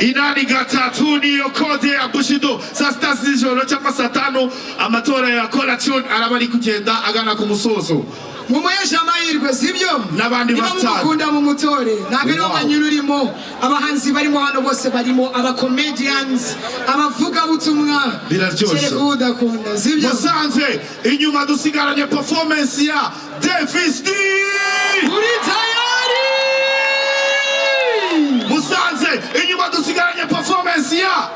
Inani gatatu niyo kode ya Bushido. Saa sita z'ijoro cyangwa saa tanu amatora ya Coalition araba ari kugenda agana ku musozo. Mumuhesha amahirwe sibyo n'abandi batanu mukunda mu mutore ntabwo ariho banyura urimo abahanzi barimo hano bose barimo aba comedians abavuga butumwa biraryoshye udakunda sibyo Musanze inyuma dusigaranye performance ya Davis D uri tayari Musanze inyuma dusigaranye performance ya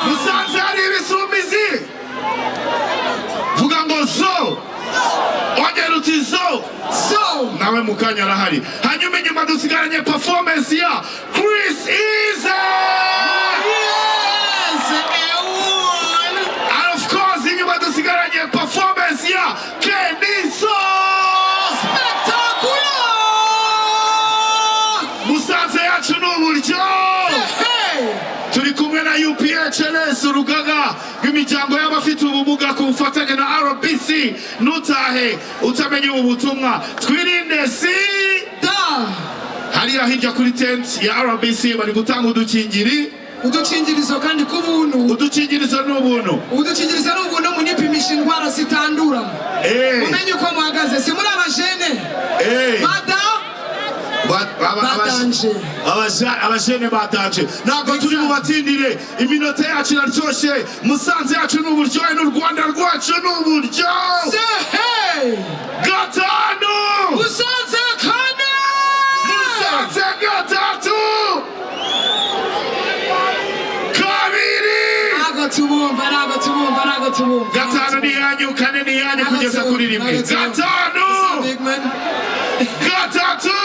Musanze ari ibisumizi vuga ngo so onyeruti so nawe mukanya arahari hanyuma inyuma dusigaranye performance ya Chris Easy and of course inyuma dusigaranye performance ya Kenny So spectacular Musanze yacu n'uburyo turi kumwe na UPHLS urugaga rw'imiryango y'abafite ubumuga ku bufatanye na RBC nutahe utamenye ubu butumwa twirinde sida hariya hirya kuri tent ya RBC bari gutanga udukingirizo kandi kubuntu udukingirizo n'ubuntu munipimisha indwara zitandura umenye uko muhagaze si muri abajene abajene batanje ntabwo turi mu batindire iminota yacu iraryoshe Musanze yacu n'uburyohe n'u Rwanda rwacu n'uburyohe gatanu Musanze kane Musanze gatatu kabiri ntago tubumva gatanu ni yanyu kane ni yanyu kugeza kuri rimwe gatanu gatatu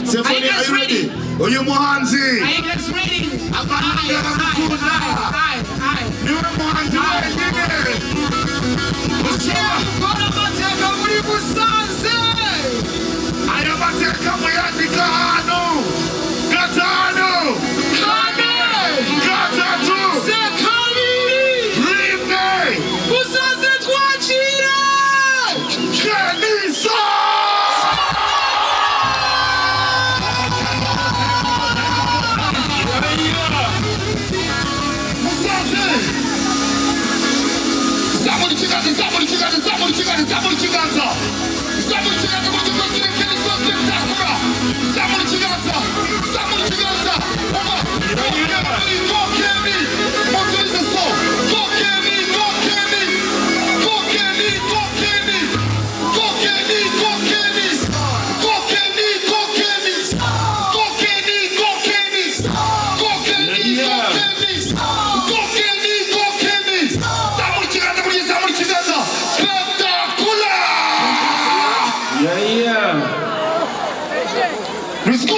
Stephanie, are you ready? Are you muhanzi? Are you guys ready? Niwe muhanzi wenyine. Gukora amateka muri Musanze. Aya mateka muyandika hano. Gatanu. Kane. Gatatu. Kabiri. Rimwe. Musanze twakira. Kenny So. Let's go!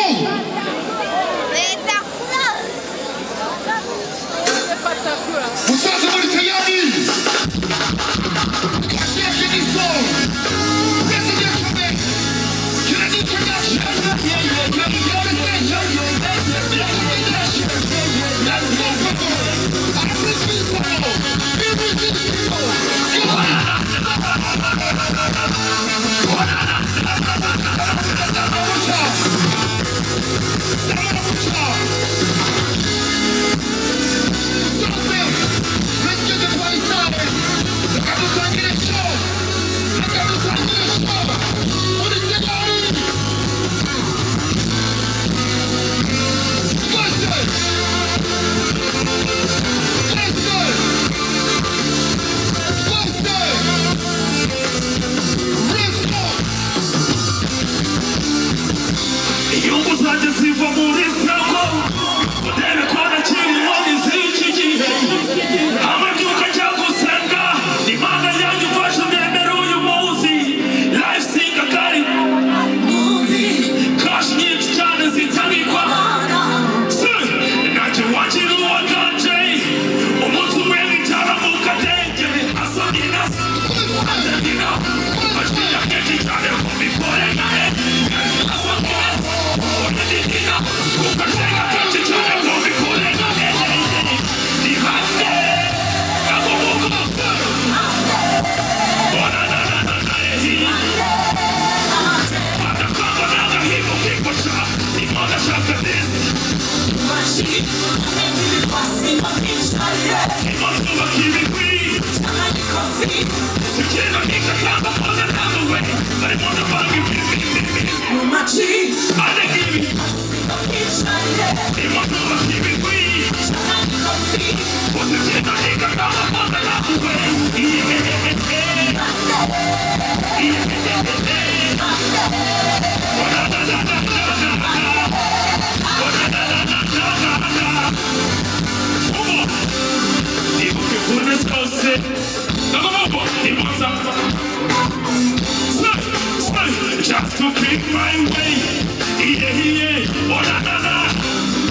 Just to keep my way,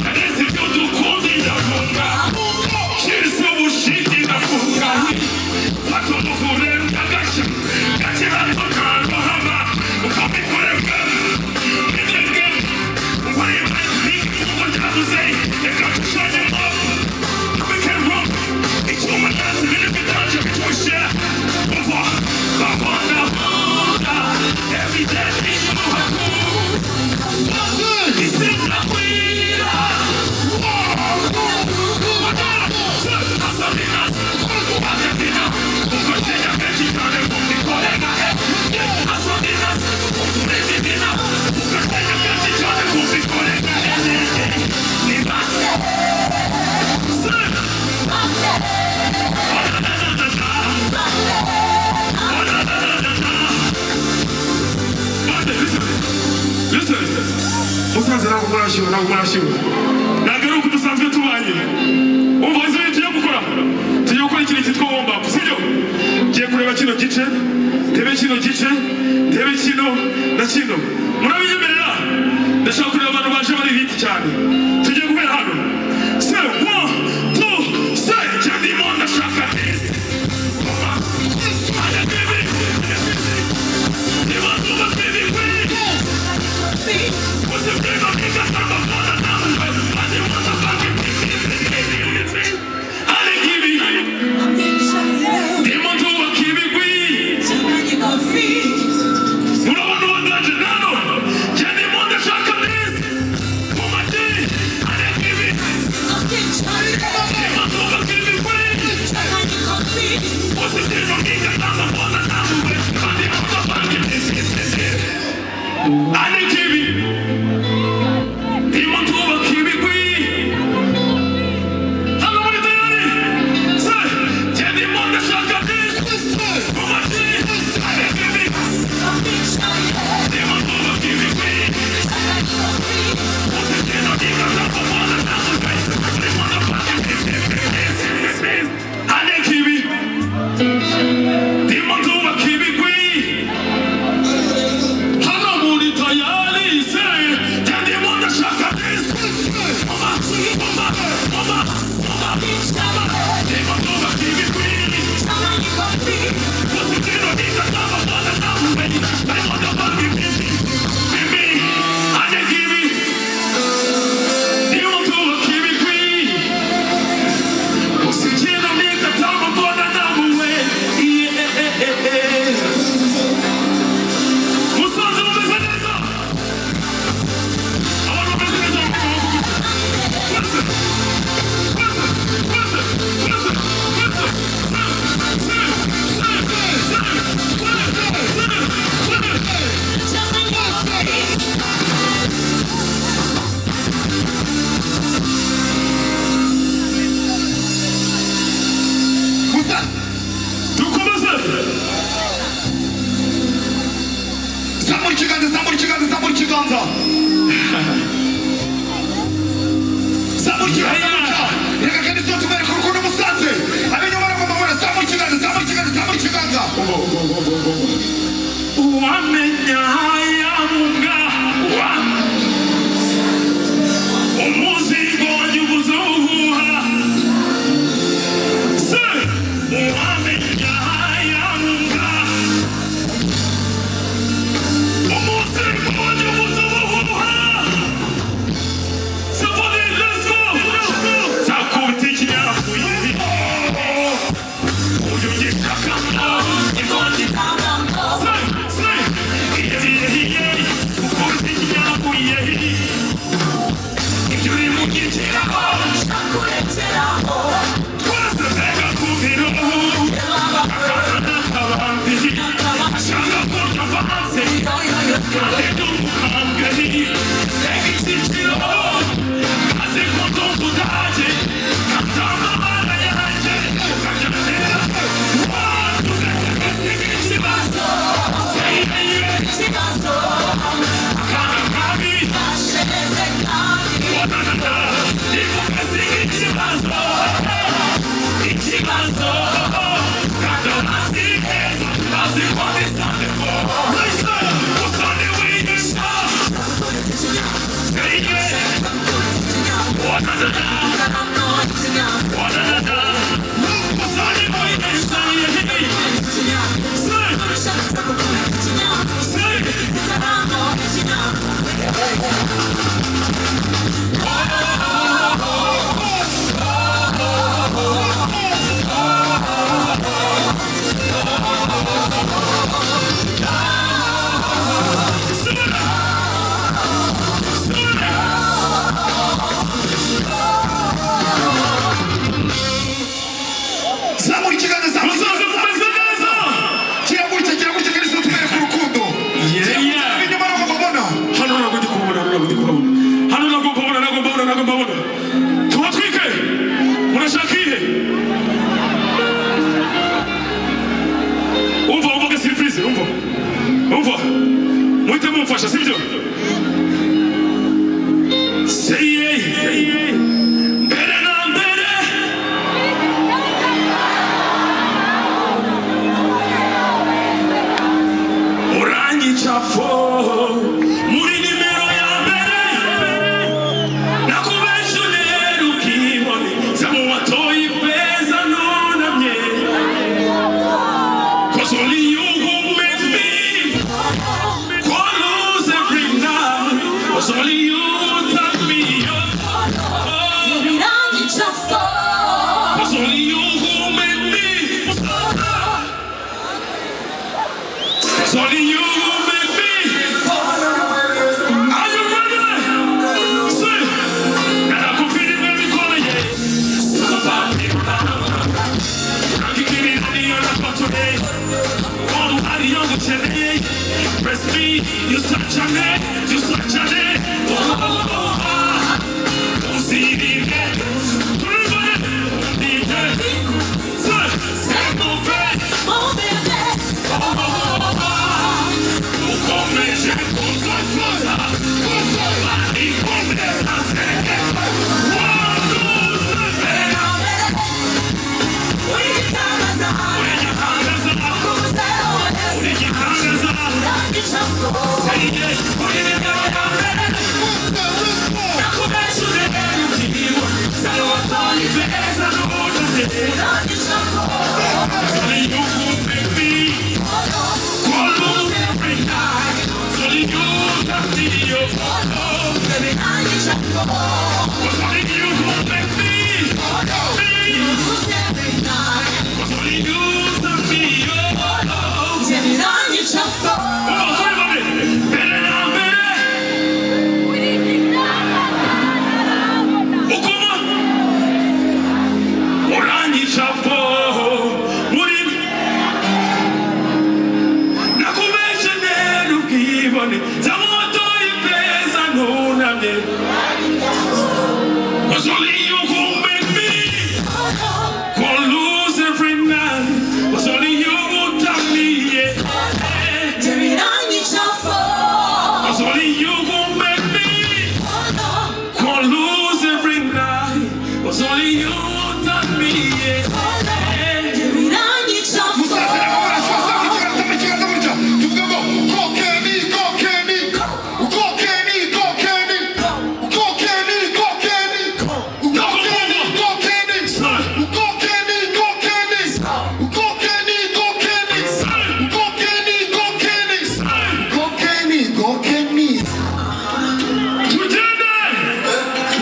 and this is your to call me the Munga. She's so shitty the Munga. Fatomo for them, Gagasha, Gachina, Bahama, coming for them. What do you think? What do you say? They got to shut them up. We can run. It's woman that's a little bit larger to share. Every day, it's in the nagaruka dusanzwe tubanye umva izo tugiye gukora ikintu cyitwa warm up sibyo ngiye kureba kino gice tebe kino gice tebe kino na kino murabinyemerera ndashaka kureba abantu baje bari hit cyane tugiye guhera hano se 1 2 say jadi mona shaka this Yeah.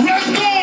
Let's go!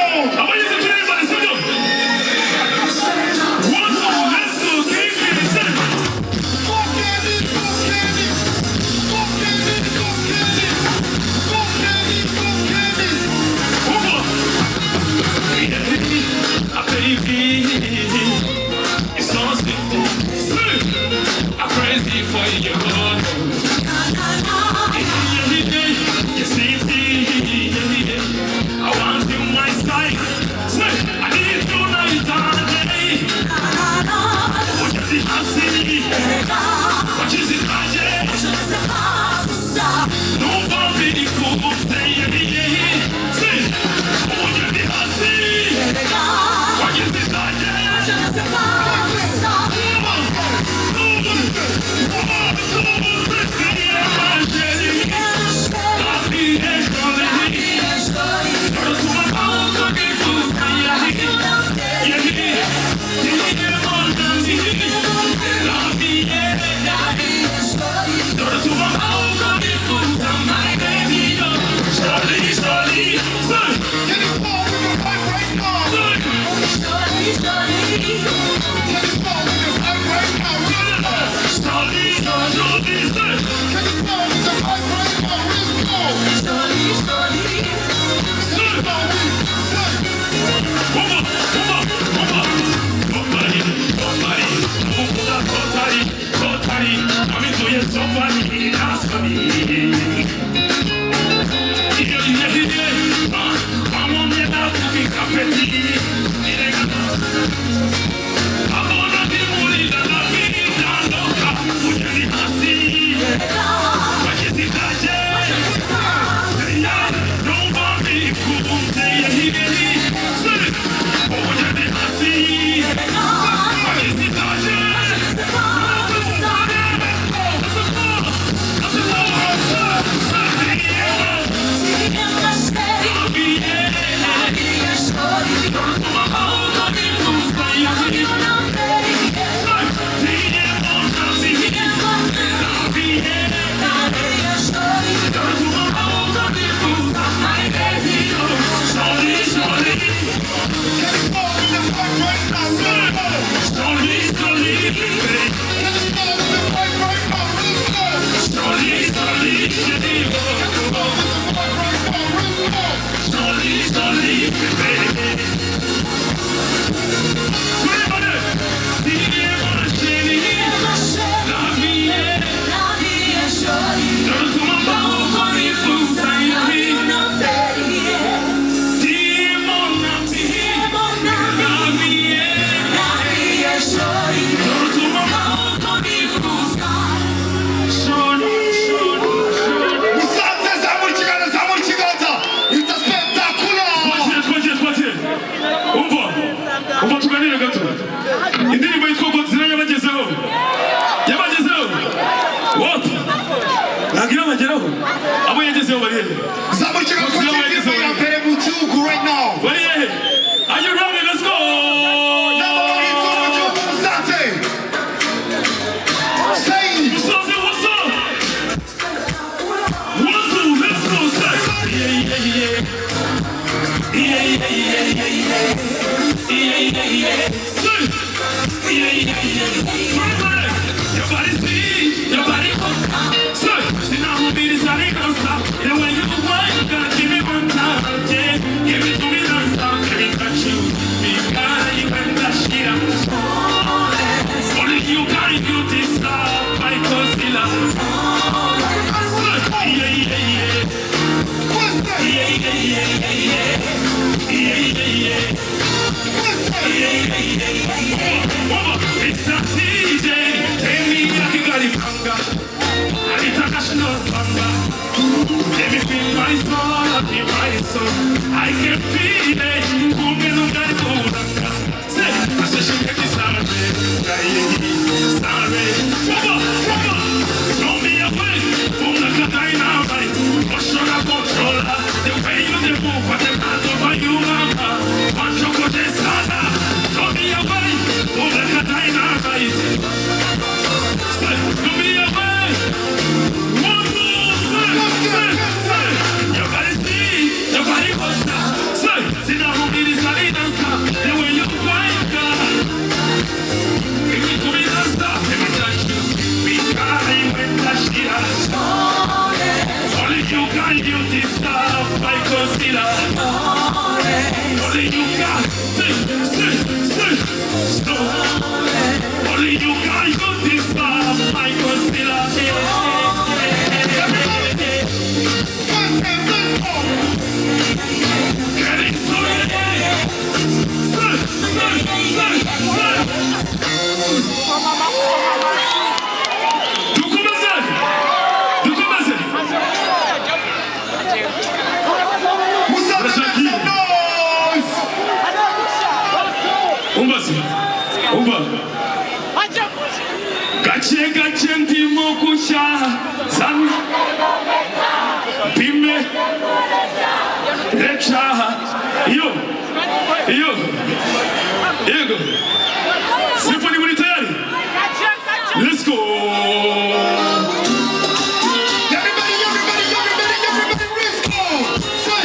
Right now. Are you ready? Let's go. I can feel it. Don't be afraid. The way you move, what the man over you, mama. One chocolate sada. Don't be afraid. Don't be afraid. One more. Your body speed. Your body goes down. See now who did this? I didn't stop. The way you wind up. Give me to me, don't stop. Let me touch you. We can't even touch the ass. Only you can do this stuff, I consider. Only you can only you can do this stuff, I consider. Getting started. Gache ndimo kusha san bime lecha yo Symphony, when you tayari? Let's go. Everybody, let's go. Say,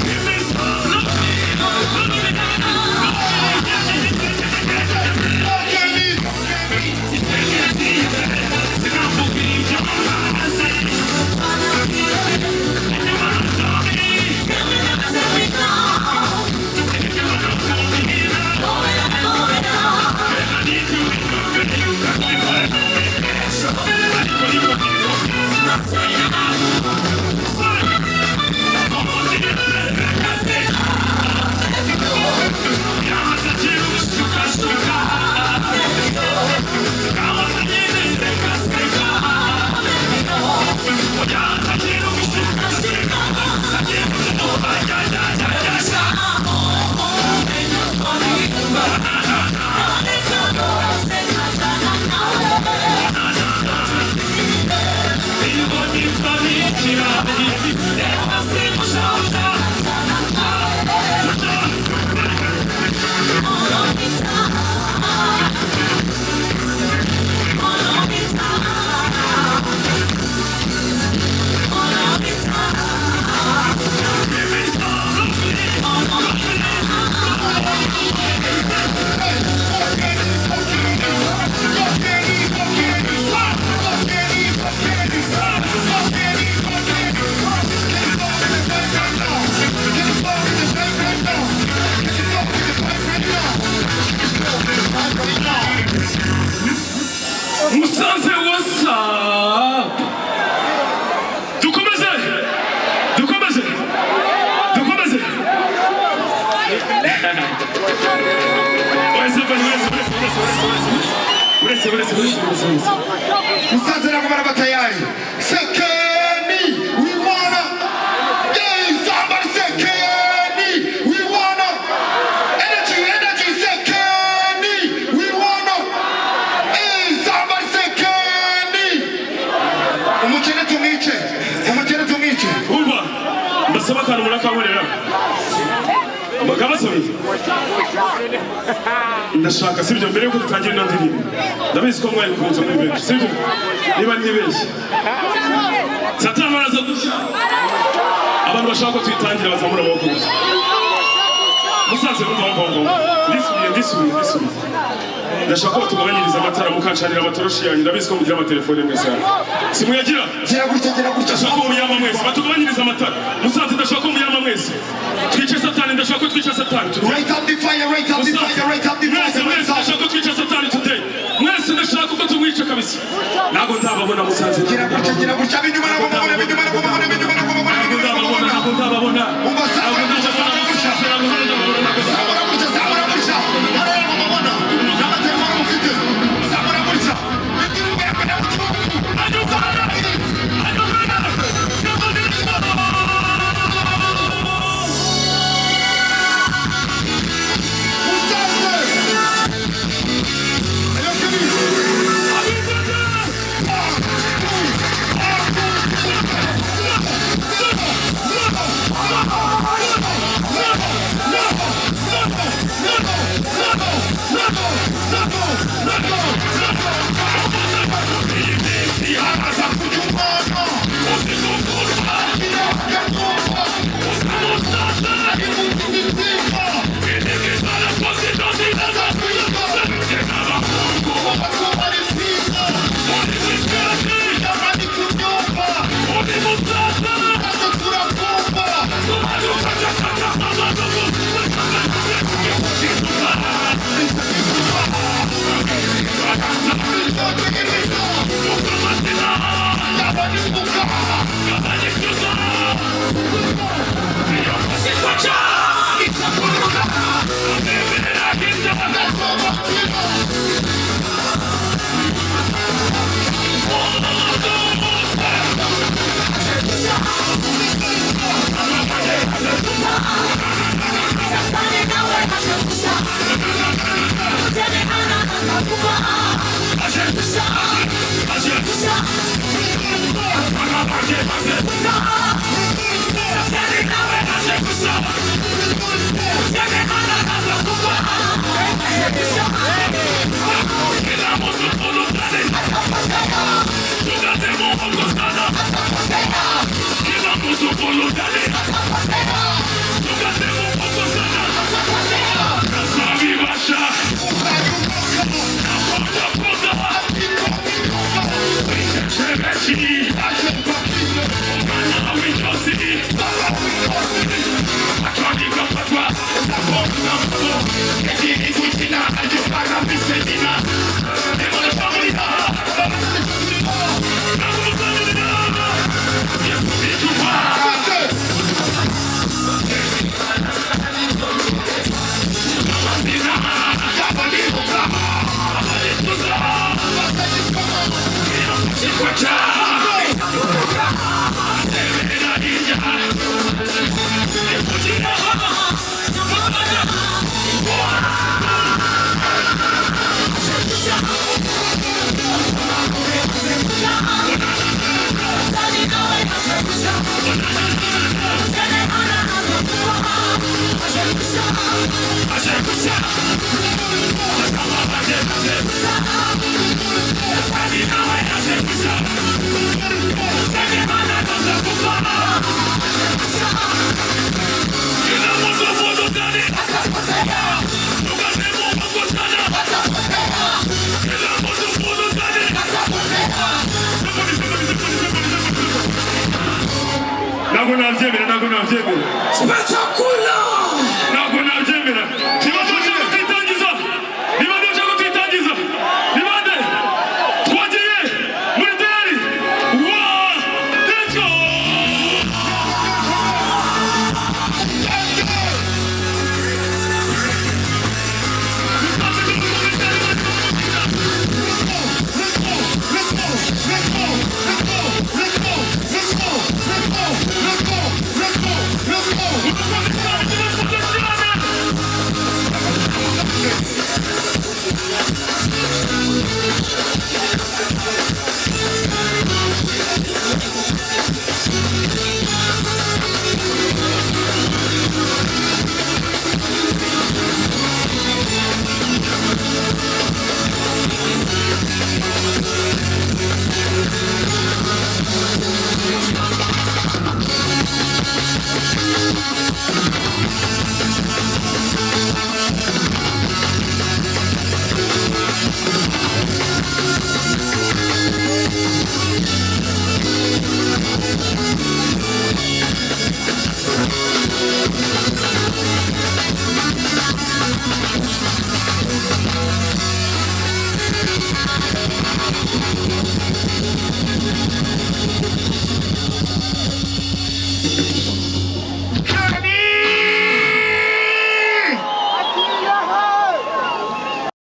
Give me some love. dukomeze dukomeze dukomeze musaza na kumara batayari sekeni we wanna somebody sekeni we wanna energy sekeni we wanna somebody sekeni umukene tumwice umva mbasaba akantu murakankorera bakabasabiye ndashaka sibyo mbere yuko dutangira ino ndirimbo ndabizi ko mwari kuza muri benshi sibyo niba nibeshye satani araza gushya abantu bashaka ko tuyitangira bazamura amaboko gusa musaze ndisubiye ndashaka ko tugabanyiriza amatara mukancanira amatoroshi yanyu ndabizi ko mugira amatelefone mwese hano simuyagira gira gutya ndashaka ko muyama mwese batugabanyiriza amatara musaze ndashaka ko muyama mwese twice satani ndashaka ko twica satani right up the fire mwese ndashaka ko twica satani today mwese ndashaka ko tumwica kabisa ntabwo ndababona musaze gira gutya binyuma ndababona Spectacular!